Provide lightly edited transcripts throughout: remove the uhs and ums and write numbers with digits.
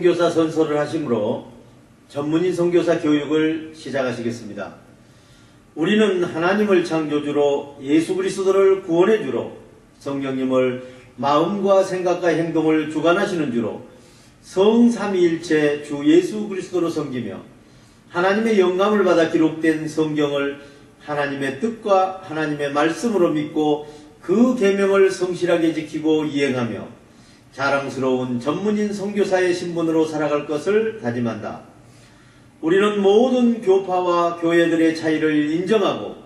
선교사 선서를 하심으로 전문인 선교사 교육을 시작하시겠습니다. 우리는 하나님을 창조주로 예수 그리스도를 구원해주로 성령님을 마음과 생각과 행동을 주관하시는 주로 성삼위일체 주 예수 그리스도로 섬기며 하나님의 영감을 받아 기록된 성경을 하나님의 뜻과 하나님의 말씀으로 믿고 그 계명을 성실하게 지키고 이행하며 자랑스러운 전문인 선교사의 신분으로 살아갈 것을 다짐한다. 우리는 모든 교파와 교회들의 차이를 인정하고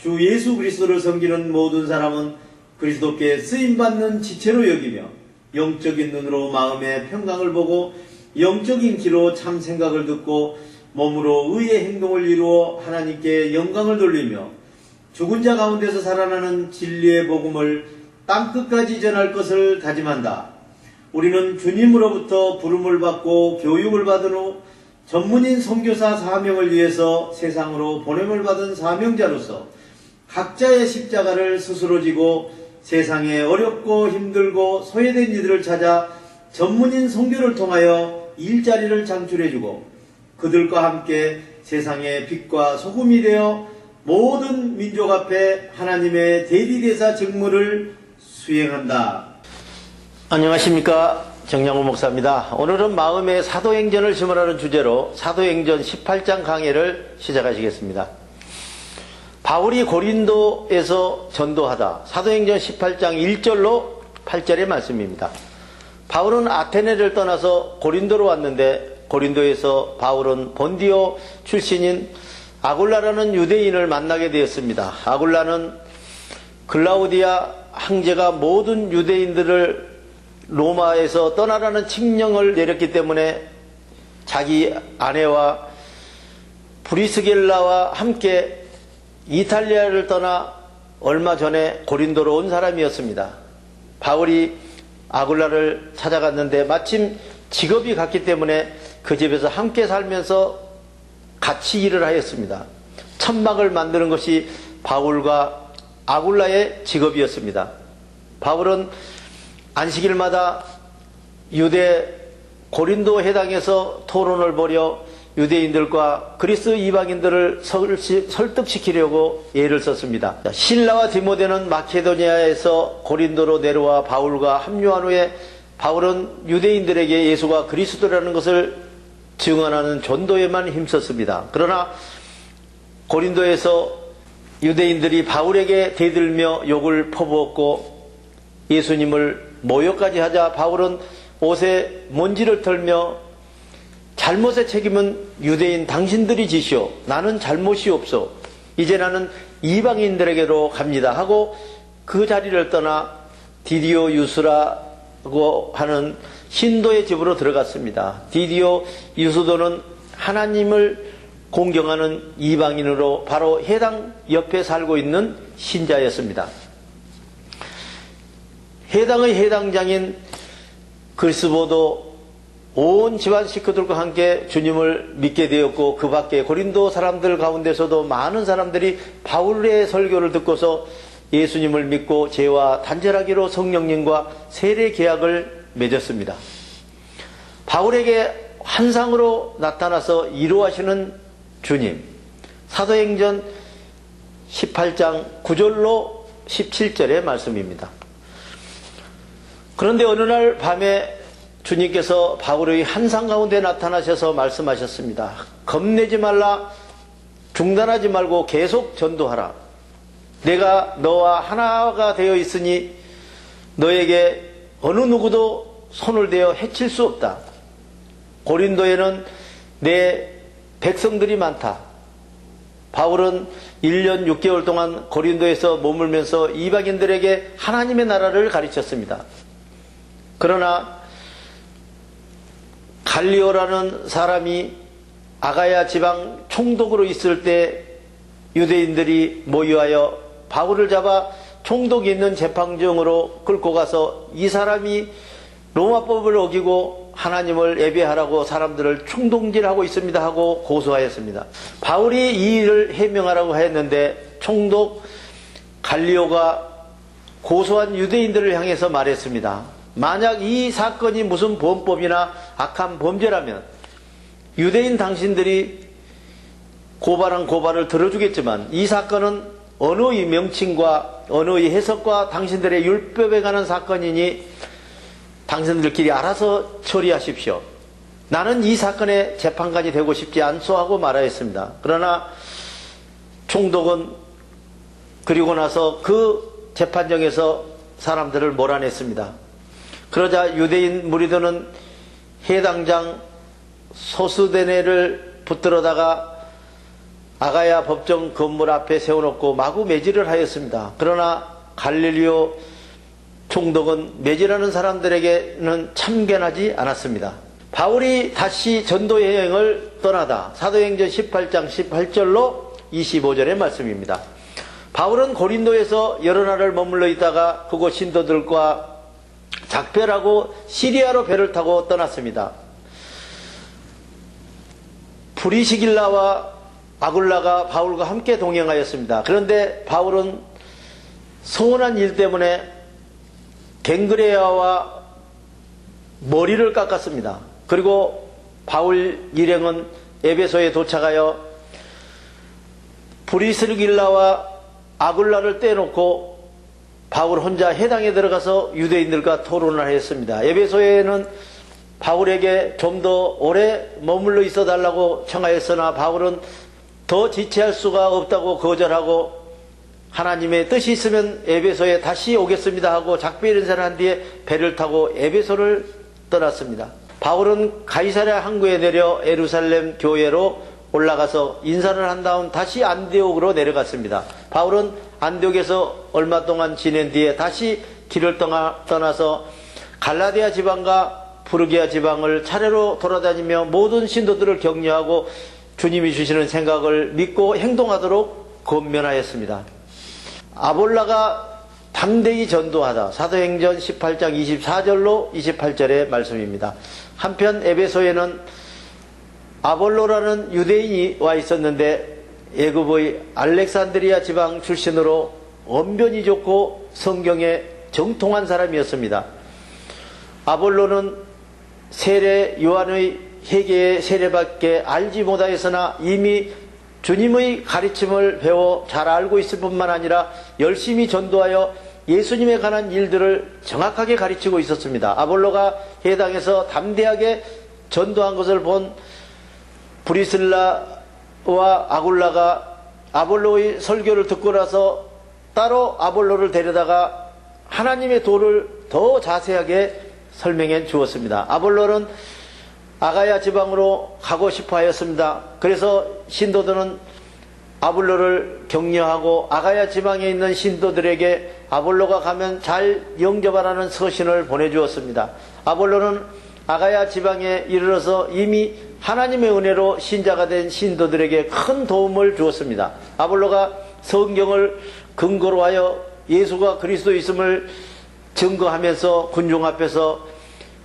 주 예수 그리스도를 섬기는 모든 사람은 그리스도께 쓰임받는 지체로 여기며 영적인 눈으로 마음의 평강을 보고 영적인 귀로 참 생각을 듣고 몸으로 의의 행동을 이루어 하나님께 영광을 돌리며 죽은 자 가운데서 살아나는 진리의 복음을 땅끝까지 전할 것을 다짐한다. 우리는 주님으로부터 부름을 받고 교육을 받은 후 전문인 선교사 사명을 위해서 세상으로 보냄을 받은 사명자로서 각자의 십자가를 스스로 지고 세상에 어렵고 힘들고 소외된 이들을 찾아 전문인 선교를 통하여 일자리를 창출해주고 그들과 함께 세상의 빛과 소금이 되어 모든 민족 앞에 하나님의 대리대사 직무를 수행한다. 안녕하십니까, 정양호 목사입니다. 오늘은 마음의 사도행전을 지원하는 주제로 사도행전 18장 강해를 시작하시겠습니다. 바울이 고린도에서 전도하다. 사도행전 18장 1절로 8절의 말씀입니다. 바울은 아테네를 떠나서 고린도로 왔는데 고린도에서 바울은 본디오 출신인 아굴라라는 유대인을 만나게 되었습니다. 아굴라는 글라우디아 황제가 모든 유대인들을 로마에서 떠나라는 칙령을 내렸기 때문에 자기 아내와 브리스겔라와 함께 이탈리아를 떠나 얼마 전에 고린도로 온 사람이었습니다. 바울이 아굴라를 찾아갔는데 마침 직업이 같기 때문에 그 집에서 함께 살면서 같이 일을 하였습니다. 천막을 만드는 것이 바울과 아굴라의 직업이었습니다. 바울은 안식일마다 유대 고린도 회당에서 토론을 벌여 유대인들과 그리스 이방인들을 설득시키려고 애를 썼습니다. 실라와 디모데는 마케도니아에서 고린도로 내려와 바울과 합류한 후에 바울은 유대인들에게 예수가 그리스도라는 것을 증언하는 전도에만 힘썼습니다. 그러나 고린도에서 유대인들이 바울에게 대들며 욕을 퍼부었고 예수님을 모욕까지 하자 바울은 옷에 먼지를 털며 잘못의 책임은 유대인 당신들이 지시오. 나는 잘못이 없어. 이제 나는 이방인들에게로 갑니다 하고 그 자리를 떠나 디디오 유스라고 하는 신도의 집으로 들어갔습니다. 디디오 유스도는 하나님을 공경하는 이방인으로 바로 해당 옆에 살고 있는 신자였습니다. 해당의 해당장인 그리스보도 온 집안 식구들과 함께 주님을 믿게 되었고 그 밖에 고린도 사람들 가운데서도 많은 사람들이 바울의 설교를 듣고서 예수님을 믿고 죄와 단절하기로 성령님과 세례 계약을 맺었습니다. 바울에게 환상으로 나타나서 이루하시는 주님, 사도행전 18장 9절로 17절의 말씀입니다. 그런데 어느 날 밤에 주님께서 바울의 환상 가운데 나타나셔서 말씀하셨습니다. 겁내지 말라, 중단하지 말고 계속 전도하라. 내가 너와 하나가 되어 있으니 너에게 어느 누구도 손을 대어 해칠 수 없다. 고린도에는 내 백성들이 많다. 바울은 1년 6개월 동안 고린도에서 머물면서 이방인들에게 하나님의 나라를 가르쳤습니다. 그러나 갈리오라는 사람이 아가야 지방 총독으로 있을 때 유대인들이 모여하여 바울을 잡아 총독이 있는 재판정으로 끌고 가서 이 사람이 로마법을 어기고 하나님을 예배하라고 사람들을 충동질하고 있습니다 하고 고소하였습니다. 바울이 이 일을 해명하라고 했는데 총독 갈리오가 고소한 유대인들을 향해서 말했습니다. 만약 이 사건이 무슨 범법이나 악한 범죄라면 유대인 당신들이 고발한 고발을 들어주겠지만 이 사건은 언어의 명칭과 언어의 해석과 당신들의 율법에 관한 사건이니 당신들끼리 알아서 처리하십시오. 나는 이 사건의 재판관이 되고 싶지 않소 하고 말하였습니다. 그러나 총독은 그리고 나서 그 재판정에서 사람들을 몰아냈습니다. 그러자 유대인 무리들은 해당장 소스데네를 붙들어다가 아가야 법정 건물 앞에 세워놓고 마구 매질을 하였습니다. 그러나 갈릴리오 총독은 매질하는 사람들에게는 참견하지 않았습니다. 바울이 다시 전도 여행을 떠나다 사도행전 18장 18절로 25절의 말씀입니다. 바울은 고린도에서 여러 날을 머물러 있다가 그곳 신도들과 작별하고 시리아로 배를 타고 떠났습니다. 브리시길라와 아굴라가 바울과 함께 동행하였습니다. 그런데 바울은 서운한 일 때문에 갱그레아와 머리를 깎았습니다. 그리고 바울 일행은 에베소에 도착하여 브리스길라와 아굴라를 떼놓고 바울 혼자 해당에 들어가서 유대인들과 토론을 했습니다. 에베소에는 바울에게 좀 더 오래 머물러 있어 달라고 청하였으나 바울은 더 지체할 수가 없다고 거절하고 하나님의 뜻이 있으면 에베소에 다시 오겠습니다 하고 작별 인사를 한 뒤에 배를 타고 에베소를 떠났습니다. 바울은 가이사랴 항구에 내려 예루살렘 교회로 올라가서 인사를 한 다음 다시 안디옥으로 내려갔습니다. 바울은 안디옥에서 얼마 동안 지낸 뒤에 다시 길을 떠나서 갈라디아 지방과 부르기아 지방을 차례로 돌아다니며 모든 신도들을 격려하고 주님이 주시는 생각을 믿고 행동하도록 권면하였습니다. 아볼라가 담대히 전도하다. 사도행전 18장 24절로 28절의 말씀입니다. 한편 에베소에는 아볼로라는 유대인이 와 있었는데 애굽의 알렉산드리아 지방 출신으로 언변이 좋고 성경에 정통한 사람이었습니다. 아볼로는 세례 요한의 회개의 세례밖에 알지 못하였으나 이미 주님의 가르침을 배워 잘 알고 있을 뿐만 아니라 열심히 전도하여 예수님에 관한 일들을 정확하게 가르치고 있었습니다. 아볼로가 해당에서 담대하게 전도한 것을 본 브리슬라와 아굴라가 아볼로의 설교를 듣고 나서 따로 아볼로를 데려다가 하나님의 도를 더 자세하게 설명해 주었습니다. 아볼로는 아가야 지방으로 가고 싶어 하였습니다. 그래서 신도들은 아볼로를 격려하고 아가야 지방에 있는 신도들에게 아볼로가 가면 잘 영접하라는 서신을 보내주었습니다. 아볼로는 아가야 지방에 이르러서 이미 하나님의 은혜로 신자가 된 신도들에게 큰 도움을 주었습니다. 아볼로가 성경을 근거로 하여 예수가 그리스도 있음을 증거하면서 군중 앞에서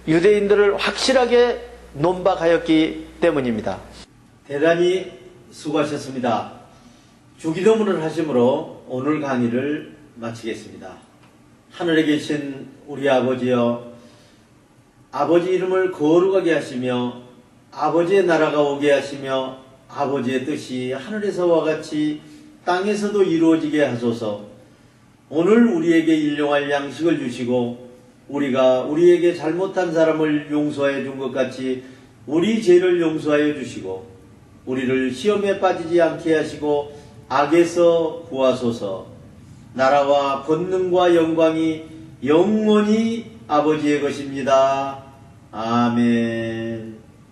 유대인들을 확실하게 논박하였기 때문입니다. 대단히 수고하셨습니다. 주기도문을 하심으로 오늘 강의를 마치겠습니다. 하늘에 계신 우리 아버지여, 아버지 이름을 거룩하게 하시며 아버지의 나라가 오게 하시며 아버지의 뜻이 하늘에서와 같이 땅에서도 이루어지게 하소서. 오늘 우리에게 일용할 양식을 주시고 우리가 우리에게 잘못한 사람을 용서해 준 것 같이 우리 죄를 용서하여 주시고 우리를 시험에 빠지지 않게 하시고 악에서 구하소서. 나라와 권능과 영광이 영원히 아버지의 것입니다. 아멘.